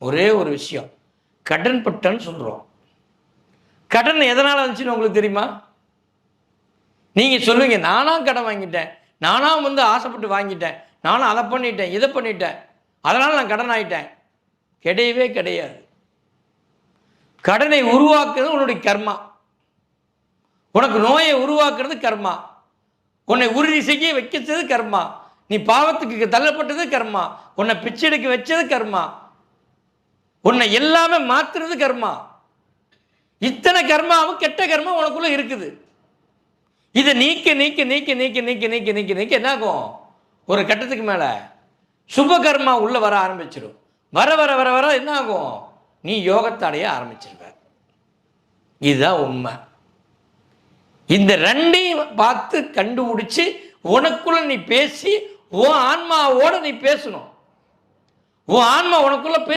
ஒரே ஒரு விஷயம், கடன் பட்டன்னு சொல்கிறோம். கடன் எதனால் வந்துச்சுன்னு உங்களுக்கு தெரியுமா? நீங்கள் சொல்லுவீங்க, நானாக கடன் வாங்கிட்டேன், நானாக ஆசைப்பட்டு வாங்கிட்டேன், நானும் அதை பண்ணிட்டேன், இதை பண்ணிட்டேன், அதனால் நான் கடன் ஆகிட்டேன். கிடையவே கிடையாது. கடனை உருவாக்குறது உன்னுடைய கர்மா. உனக்கு நோயை உருவாக்குறது கர்மா. உன்னை உறுதி செய்ய வைக்கிறது கர்மா. நீ பாவத்துக்கு தள்ளப்பட்டது கர்மா. உன்னை பிச்சை எடுக்க வச்சது கர்மா. உன்னை எல்லாமே மாத்துறது கர்மா. இத்தனை கர்மாவும் கெட்ட கர்மா உனக்குள்ள இருக்குது. இதை நீக்க நீக்க நீக்க நீக்க நீக்க நீக்க நீக்க நீக்க என்ன ஆகும்? ஒரு கட்டத்துக்கு மேல சுப கர்மா உள்ள வர ஆரம்பிச்சிடும். வர வர வர வர என்ன ஆகும்? நீ யோகத்தை அடைய ஆரம்பிச்சிருவ. இதுதான் உண்மை. இந்த ரெண்டையும் பார்த்து கண்டுபிடிச்சு உனக்குள்ள நீ பேசி உன் ஆன்மாவோட நீ பேசணும். உன் ஆன்மா உனக்குள்ள